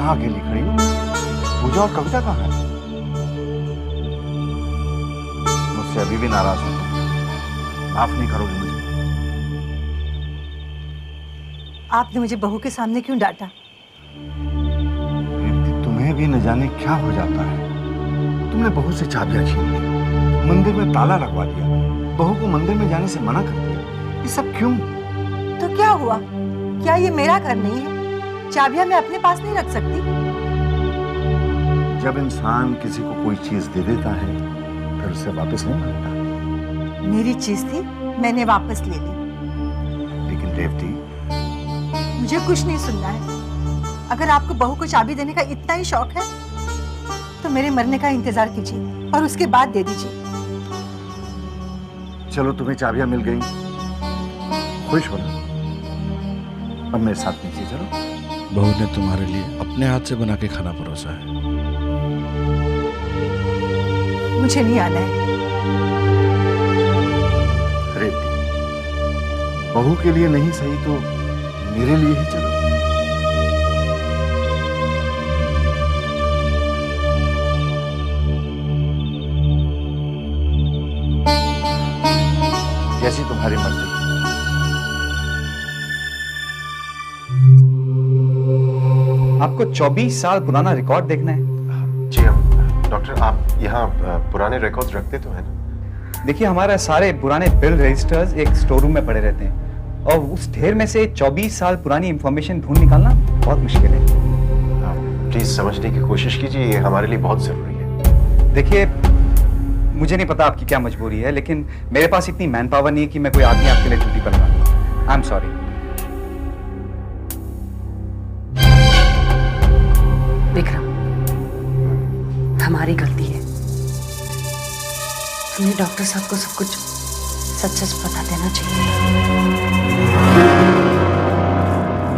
यहाँ अकेली खड़ी हो? पूजा और कविता कहाँ है? मुझसे अभी भी नाराज हो? माफ नहीं करोगे मुझे? आपने मुझे बहू के सामने क्यों डांटा? तुम्हें भी न जाने क्या हो जाता है। तुमने बहू से चाबियां छीन ली, मंदिर में ताला लगवा दिया, बहू को मंदिर में जाने से मना कर दिया। ये सब क्यों? तो क्या हुआ? क्या ये मेरा घर नहीं है? चाबियां मैं अपने पास नहीं रख सकती? जब इंसान किसी को कोई चीज दे देता है फिर उसे वापस नहीं मांगता। मेरी चीज थी, मैंने वापस ले ली। लेकिन रेवती, मुझे कुछ नहीं सुनना है। अगर आपको बहू को चाबी देने का इतना ही शौक है तो मेरे मरने का इंतजार कीजिए और उसके बाद दे दीजिए। चलो तुम्हें चाबियां मिल गई, खुश हो ना? अब मेरे साथ नीचे चलो। बहू ने तुम्हारे लिए अपने हाथ से बना के खाना परोसा है। मुझे नहीं आना है। रेवती, बहू के लिए नहीं सही तो मेरे लिए ही चलो। जैसी तुम्हारी मर्जी। आपको 24 साल पुराना रिकॉर्ड देखना है? जी डॉक्टर, आप यहाँ पुराने रिकॉर्ड्स रखते तो हैं ना? देखिए, हमारे सारे पुराने बिल रजिस्टर्स एक स्टोर रूम में पड़े रहते हैं और उस ढेर में से 24 साल पुरानी इंफॉर्मेशन ढूंढ निकालना बहुत मुश्किल है। प्लीज समझने की कोशिश कीजिए, ये हमारे लिए बहुत जरूरी है। देखिए, मुझे नहीं पता आपकी क्या मजबूरी है, लेकिन मेरे पास इतनी मैन पावर नहीं है कि मैं कोई आदमी आपके लिए ड्यूटी पर लगाऊं। I am sorry. विक्रम, हमारी गलती है। हमें डॉक्टर साहब को सब कुछ सच सच बता देना चाहिए।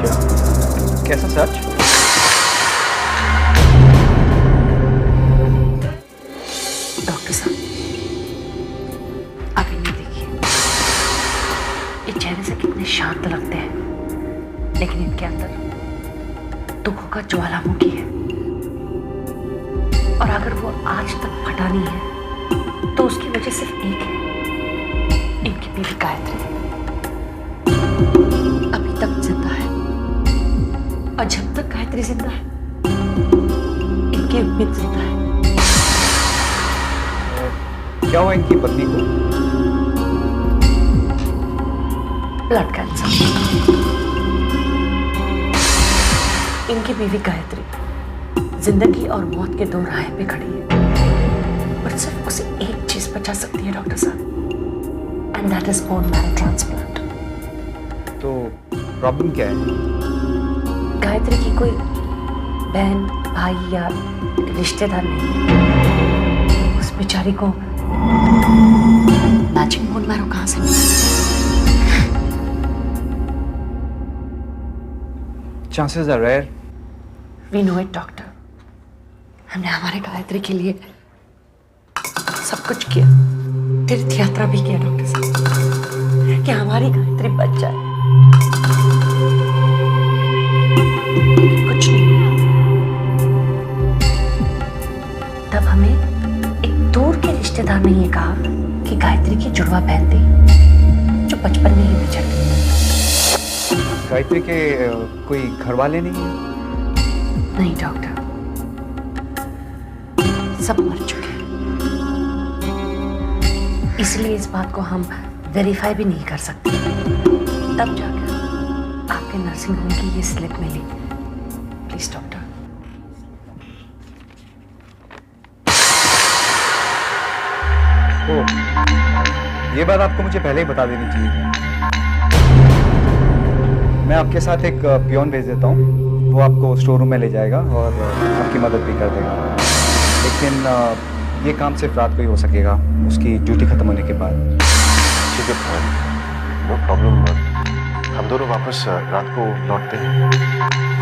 क्या? कैसा सच? डॉक्टर साहब, आप इन्हें देखिए। ये चेहरे से कितने शांत लगते हैं, लेकिन इनके अंदर दुखों का ज्वालामुखी है। और अगर वो आज तक फटा नहीं है तो उसकी वजह सिर्फ एक है, इनकी बीवी गायत्री अभी तक जिंदा है। और जब तक गायत्री जिंदा है, इनकी उम्मीद जिंदा है। क्या हुआ इनकी पत्नी को? Blood cancer. इनकी बीवी गायत्री जिंदगी और मौत के दो राह पे खड़ी है, पर सिर्फ उसे एक चीज बचा सकती है डॉक्टर साहब, and that is bone marrow transplant. तो प्रॉब्लम क्या है? गायत्री की कोई बहन, भाई या रिश्तेदार नहीं है। उस बेचारी को मैचिंग बोन मैरो कहां से मिला? Chances are rare. We know it doctor. हमने हमारे गायत्री के लिए सब कुछ किया, तीर्थ यात्रा भी किया डॉक्टर साहब, कि हमारी गायत्री बच जाए। कुछ नहीं। तब हमें एक दूर के रिश्तेदार ने ये कहा कि गायत्री की जुड़वा बहन थी जो बचपन में ही बिछड़ गई। गायत्री के कोई घर वाले नहीं है? नहीं डॉक्टर, सब मर चुके हैं। इसलिए इस बात को हम वेरीफाई भी नहीं कर सकते। तब जाकर आपके नर्सिंग होम की ये स्लिप मिली। Please doctor. ओह, ये बात आपको मुझे पहले ही बता देनी चाहिए थी। मैं आपके साथ एक पियोन भेज देता हूँ, वो आपको स्टोर रूम में ले जाएगा और आपकी मदद भी कर देगा। लेकिन ये काम सिर्फ रात को ही हो सकेगा, उसकी ड्यूटी खत्म होने के बाद। ठीक है, नो प्रॉब्लम। हम दोनों वापस रात को लौटते हैं।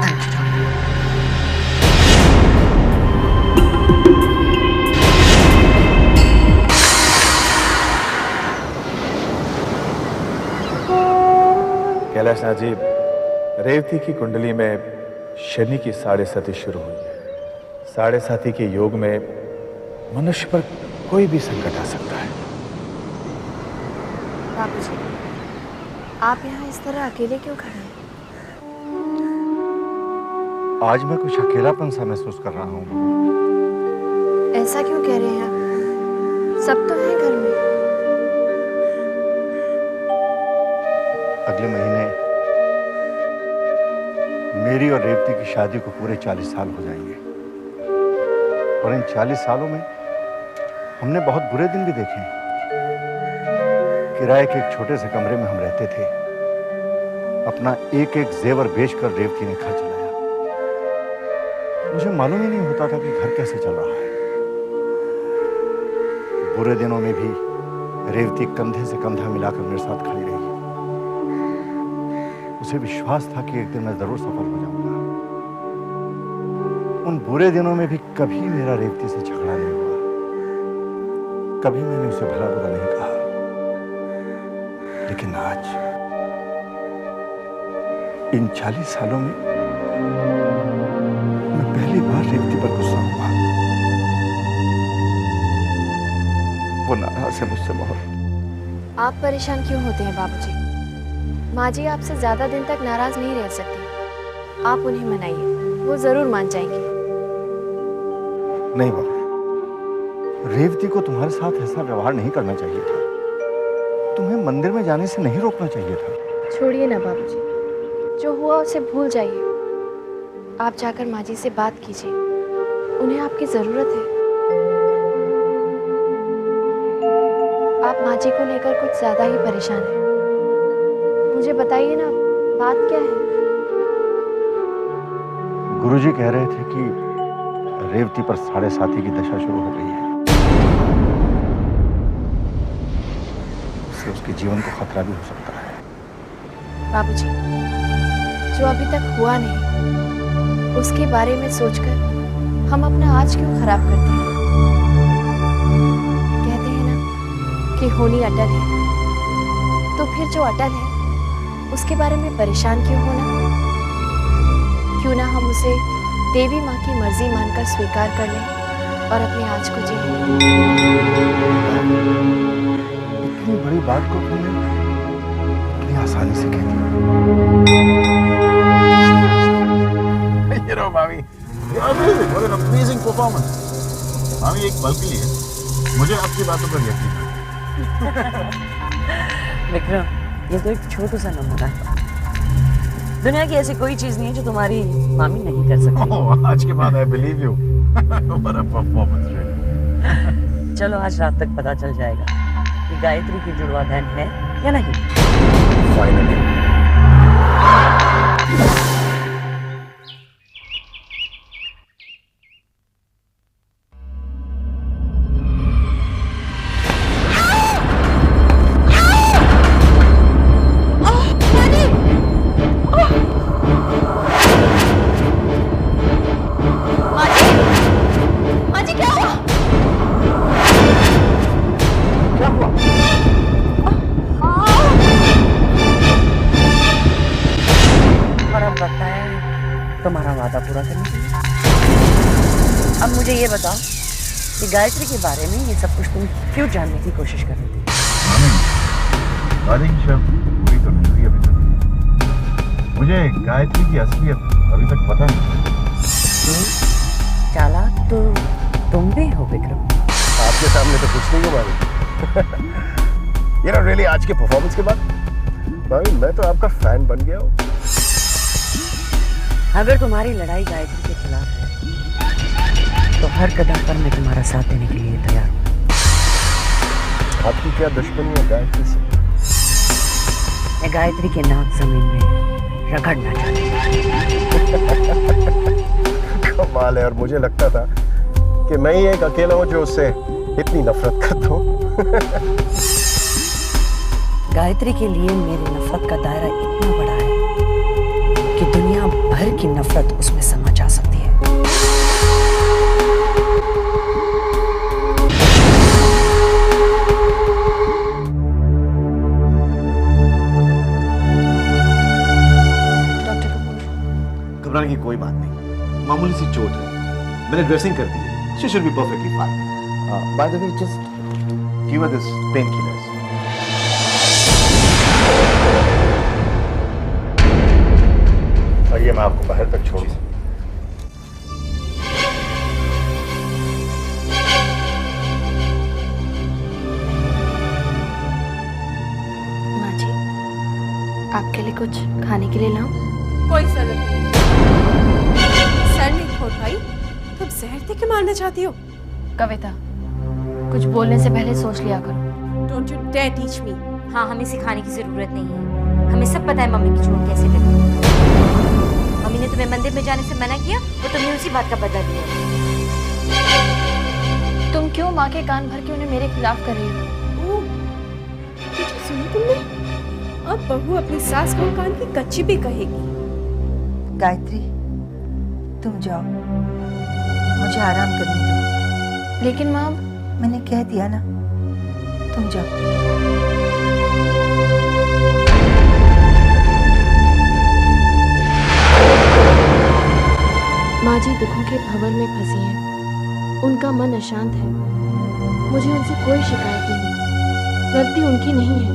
Thank you doctor. Kailash Nath ji, Revati की कुंडली में शनि की साढ़े साथी शुरू हुई है। साढ़े साथी के योग में मनुष्य पर कोई भी संकट आ सकता है। बाबूजी, आप यहाँ इस तरह अकेले क्यों खड़े हैं? आज मैं कुछ अकेलापन सा महसूस कर रहा हूँ। ऐसा क्यों कह रहे हैं आप? सब तो है घर में। अगले महीने मेरी और रेवती की शादी को पूरे 40 साल हो जाएंगे और इन 40 सालों में हमने बहुत बुरे दिन भी देखे हैं। किराए के एक छोटे से कमरे में हम रहते थे। अपना एक एक जेवर बेचकर रेवती ने घर चलाया। मुझे मालूम ही नहीं होता था कि घर कैसे चल रहा है। बुरे दिनों में भी रेवती कंधे से कंधा मिलाकर मेरे साथ खड़ी रही। उसे विश्वास था कि एक दिन मैं जरूर सफल हो जाऊंगा। उन बुरे दिनों में भी कभी मेरा रेवती से झगड़ा नहीं हुआ। कभी मैंने उसे भला बुरा नहीं कहा। लेकिन आज इन 40 सालों में मैं पहली बार रेवती पर गुस्सा हुआ। वो नाराज है मुझसे बहुत। आप परेशान क्यों होते हैं बाबूजी? माँ जी आपसे ज्यादा दिन तक नाराज नहीं रह सकती। आप उन्हें मनाइए, वो जरूर मान जाएंगे। नहीं बाबा, रेवती को तुम्हारे साथ ऐसा व्यवहार नहीं करना चाहिए था। तुम्हें मंदिर में जाने से नहीं रोकना चाहिए था। छोड़िए ना बाबूजी, जो हुआ उसे भूल जाइए। आप जाकर माँ जी से बात कीजिए, उन्हें आपकी जरूरत है। आप माँ जी को लेकर कुछ ज्यादा ही परेशान हैं। मुझे बताइए ना, बात क्या है? गुरुजी कह रहे थे कि रेवती पर साढ़े साथी की दशा शुरू हो गई है। उससे उसके जीवन को खतरा भी हो सकता है। बाबूजी, जो अभी तक हुआ नहीं उसके बारे में सोचकर हम अपना आज क्यों खराब करते हैं? कहते हैं ना कि होनी अटल है, तो फिर जो अटल है उसके बारे में परेशान क्यों होना? क्यों ना हम उसे देवी माँ की मर्जी मानकर स्वीकार कर लें और अपने आज को जिएं। इतनी बड़ी बात को तुमने इतनी आसानी से कह दिया। You know, मामी, you're amazing. What an amazing performance. मामी, एक पल के लिए मुझे आपकी बातों पर यकीन है। विक्रम, ये तो एक छोटा सा नमूना है। दुनिया की ऐसी कोई चीज नहीं है जो तुम्हारी मामी नहीं कर सकती। Oh, आज के बाद I believe you. What a performance, really. चलो आज रात तक पता चल जाएगा कि गायत्री की जुड़वा बहन है या नहीं। Finally. तुम्हारा वादा पूरा करने के लिए। अब मुझे ये बताओ कि गायत्री के बारे में ये सब कुछ तुम क्यों जानने की कोशिश कर रही थी? वादे की शर्त पूरी तो नहीं हुई अभी तक। मुझे गायत्री की असलियत अभी तक पता नहीं। चालाक तो तुम भी हो विक्रम। आपके सामने तो कुछ नहीं हो मामी। ये ना रियली आज के परफॉर्मेंस के बाद मामी मैं तो आपका फैन बन गया हूँ। अगर तुम्हारी लड़ाई गायत्री के खिलाफ है तो हर कदम पर मैं तुम्हारा साथ देने के लिए तैयार हूँ। आपकी क्या दुश्मनी है गायत्री से? मैं गायत्री के नाक जमीन में रगड़ना चाहती हूँ। कमाल है, और मुझे लगता था कि मैं ही एक अकेला हूँ जो उससे इतनी नफरत करता हूँ। गायत्री के लिए मेरी नफरत का दायरा इतना बड़ा है कि दुनिया भर की नफरत उसमें समा जा सकती है। घबराने की कोई बात नहीं, मामूली सी चोट है, मैंने ड्रेसिंग कर दी है, she should be perfectly fine. By the way, just give her this pain killers. आइए, मैं आपको बाहर तक छोड़ दूं। माँ जी, आपके लिए कुछ खाने के लिए लाऊं? कोई जरूरत नहीं। सर नहीं खोल भाई, तुम जहर दे के मारना चाहती हो? कविता, कुछ बोलने से पहले सोच लिया करो। Don't you dare teach me. हाँ, हमें सिखाने की जरूरत नहीं है, हमें सब पता है मम्मी की चोट कैसे लगी। मम्मी ने तुम्हें मंदिर में जाने से मना किया और तुमने उसी बात का बदला लिया। तुम क्यों माँ के कान भर के उन्हें मेरे खिलाफ कर रही हो? ओह, ये जो सुनी तुमने? अब बहू अपनी सास को कान की कच्ची भी कहेगी। गायत्री, तुम जाओ, मुझे आराम करने दो। लेकिन माँ, मैंने कह दिया ना, तुम जाओ। माँ जी दुखों के भंवर में फंसी हैं, उनका मन अशांत है। मुझे उनसे कोई शिकायत नहीं, गलती उनकी नहीं है।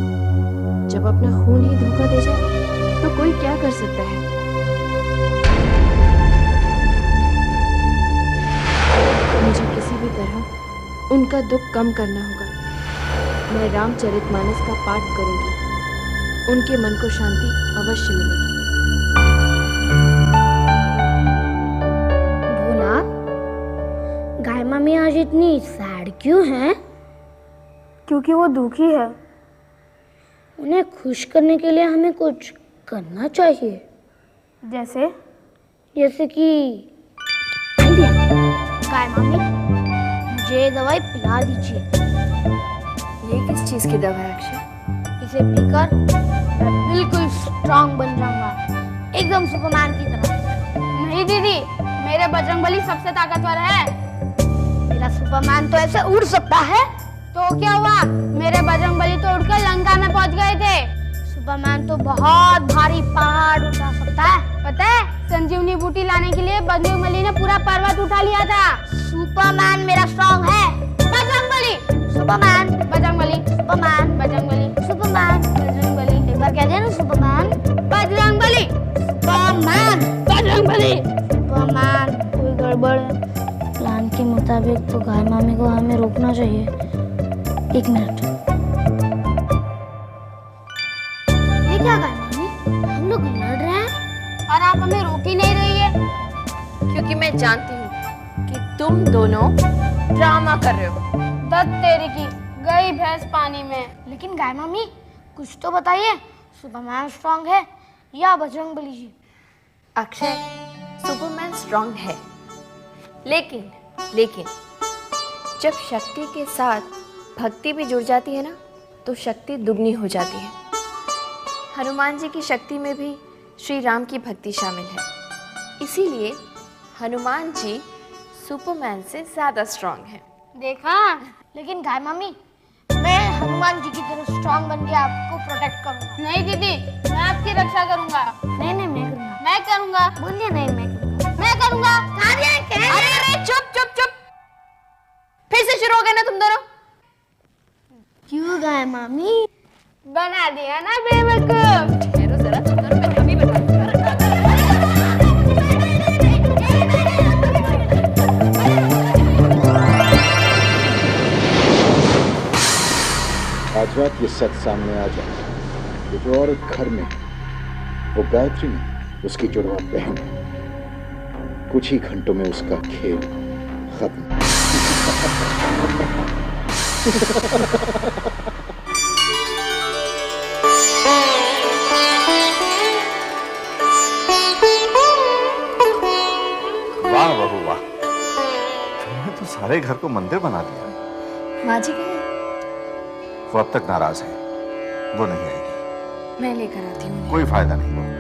जब अपना खून ही धोखा दे जाए तो कोई क्या कर सकता है? मुझे किसी भी तरह उनका दुख कम करना होगा। मैं रामचरितमानस का पाठ करूंगी, उनके मन को शांति अवश्य मिलेगी। भोला, गाय मम्मी आज इतनी सैड क्यों हैं? क्योंकि वो दुखी है। उन्हें खुश करने के लिए हमें कुछ करना चाहिए। जैसे कि गाय मम्मी, मुझे ये दवाई पिला दीजिए। ये किस चीज की दवा है अक्षय? इसे पीकर मैं बिल्कुल स्ट्रांग बन जाऊंगा, एकदम सुपरमैन की तरह। नहीं दीदी, मेरे बजरंगबली सबसे ताकतवर है। मेरा सुपरमैन तो ऐसे उड़ सकता है। तो क्या हुआ, मेरे बजरंगबली तो उड़कर लंका में पहुंच गए थे। सुपरमैन तो बहुत भारी पहाड़ उठा सकता है। पता है, संजीवनी बूटी लाने के लिए बजरंगबली ने पूरा पर्वत उठा लिया था। सुपरमैन मेरा स्ट्रांग है। Bajrangbali, Superman, Bajrangbali, Superman, Bajrangbali, Superman, Bajrangbali. एक बार कह दिया ना, Superman, Bajrangbali, Superman, Bajrangbali, Superman. कोई गड़बड़ है। प्लान के मुताबिक तो गाय मामी को हमें रोकना चाहिए। एक मिनट। ये क्या गाय मामी, हम लोग लड़ रहे हैं और आप हमें रोक ही नहीं रही है। क्योंकि मैं जानती हूँ कि तुम दोनों ड्रामा कर रहे हो। दत्त तेरी की, गई भैंस पानी में। लेकिन गाय मामी, कुछ तो बताइए, सुपरमैन स्ट्रांग है या बजरंगबली जी? अक्षय, सुपरमैन स्ट्रांग है, लेकिन जब शक्ति के साथ भक्ति भी जुड़ जाती है ना, तो शक्ति दुगनी हो जाती है। हनुमान जी की शक्ति में भी श्री राम की भक्ति शामिल है, इसीलिए हनुमान जी सुपरमैन से ज्यादा स्ट्रांग है। देखा? लेकिन गाय मामी, मैं हनुमान जी की तरह स्ट्रांग बन के आपको प्रोटेक्ट करूंगा। नहीं दीदी, मैं आपकी रक्षा करूंगा। नहीं, मैं करूंगा। बोलिए नहीं, मैं करूंगा। अरे चुप, फिर से शुरू हो गए ना तुम दोनों। क्यों गाय मामी? बना दिया ना बेवकूफ। ठहरो जरा, तुम दोनों, मैं अभी बताऊंगा। आज रात ये सच सामने आ जाए कि जो औरत घर में, वो गायत्री नहीं, उसकी जुड़वा बहन है। कुछ ही घंटों में उसका खेल खत्म। वाह बहू वाह, तुमने तो सारे घर को मंदिर बना दिया। माँ जी कहाँ? वो अब तक नाराज है, वो नहीं आएगी। मैं लेकर आती हूँ। कोई फायदा नहीं बहू,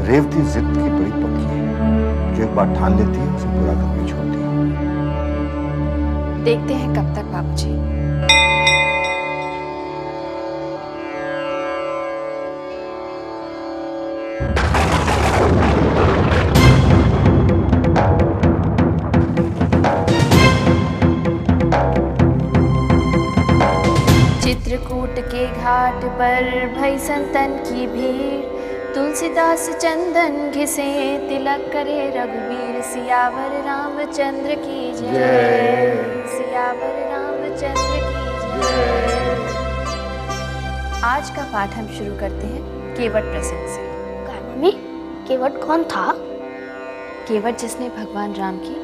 रेवती जिद की बड़ी पक्की है, जो एक बार ठान लेती है उसे पूरा करके छोड़ती है। देखते हैं कब तक बाबूजी। के घाट पर भई संतन की भीड़, तुलसीदास चंदन घिसे तिलक करे रघुवीर, सियावर रामचंद्र की जय, सियावर रामचंद्र की जय। आज का पाठ हम शुरू करते हैं केवट प्रसंग से। मम्मी, केवट कौन था? केवट जिसने भगवान राम की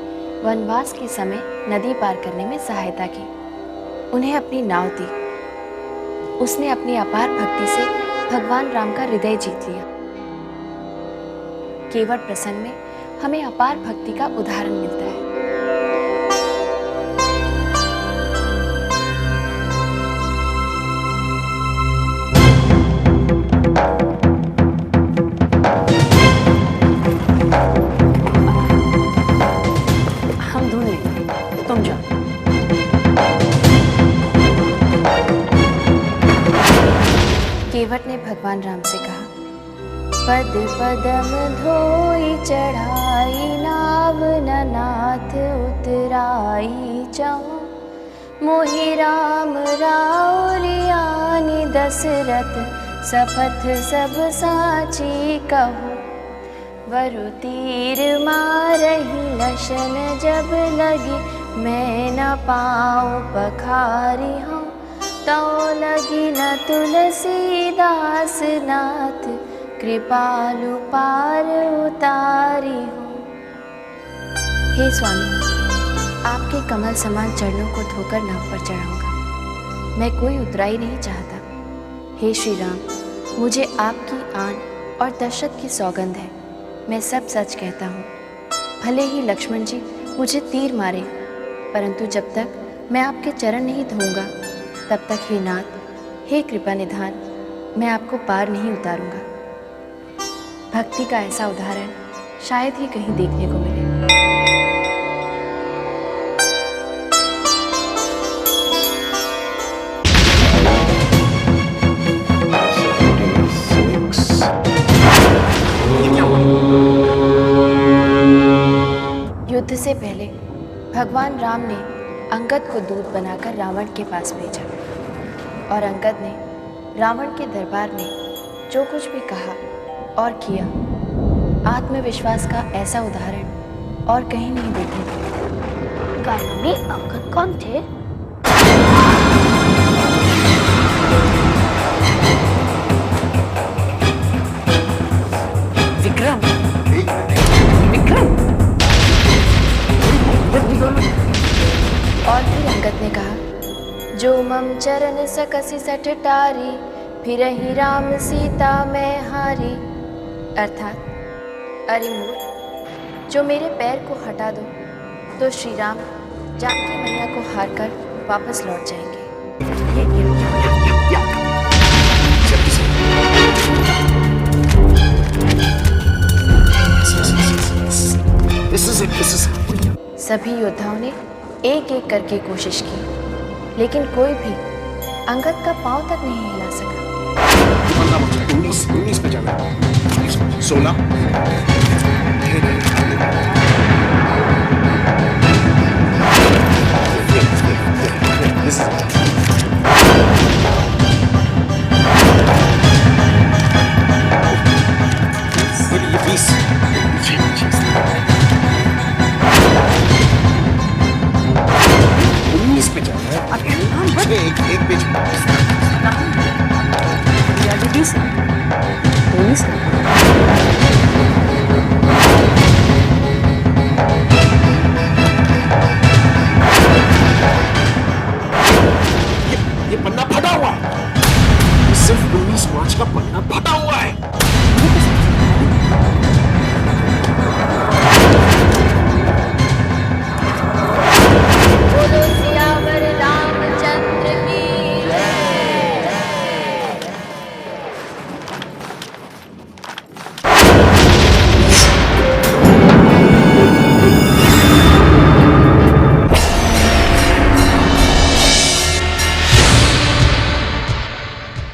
वनवास के समय नदी पार करने में सहायता की, उन्हें अपनी नाव दी। उसने अपनी अपार भक्ति से भगवान राम का हृदय जीत लिया। केवट प्रसंग में हमें अपार भक्ति का उदाहरण मिलता है। हम ढूंढ लेंगे, तुम जाओ। केवट ने भगवान राम से कहा, पद पदम धोई चढ़ाई, नाव ननाथ उतराई जाऊं, मोहि राम राउरियानी दशरथ, सपथ सब साची कहूँ, वरु तीर मारही लशन जब लगी, मैं न पाऊँ पखारी हूँ, तो लगी न तुलसीदास नाथ, कृपालु पार उतारी हूँ। हे स्वामी, आपके कमल समान चरणों को धोकर नाव पर चढ़ाऊंगा। मैं कोई उतराई नहीं चाहता। हे श्री राम, मुझे आपकी आन और दशरथ की सौगंध है, मैं सब सच कहता हूँ। भले ही लक्ष्मण जी मुझे तीर मारे, परंतु जब तक मैं आपके चरण नहीं धोऊंगा, तब तक हे नाथ, हे कृपा निधान, मैं आपको पार नहीं उतारूंगा। भक्ति का ऐसा उदाहरण शायद ही कहीं देखने को मिले। युद्ध से पहले भगवान राम ने अंगद को दूत बनाकर रावण के पास भेजा, और अंगद ने रावण के दरबार में जो कुछ भी कहा और किया, आत्मविश्वास का ऐसा उदाहरण और कहीं नहीं देखने को मिला। मम्मी, अंगद कौन थे? विक्रम, विक्रम। और फिर अंगद ने कहा, जो मम चरण सकसी सठ टारी, फिर ही राम सीता मैं हारी। अर्थात, अरे मूर्ख, जो मेरे पैर को हटा दो तो श्री राम जानकी मैया को हार कर वापस लौट जाएंगे। सभी योद्धाओं ने एक एक करके कोशिश की, लेकिन कोई भी अंगद का पांव तक नहीं हिला सका। 19 पे जाना, 16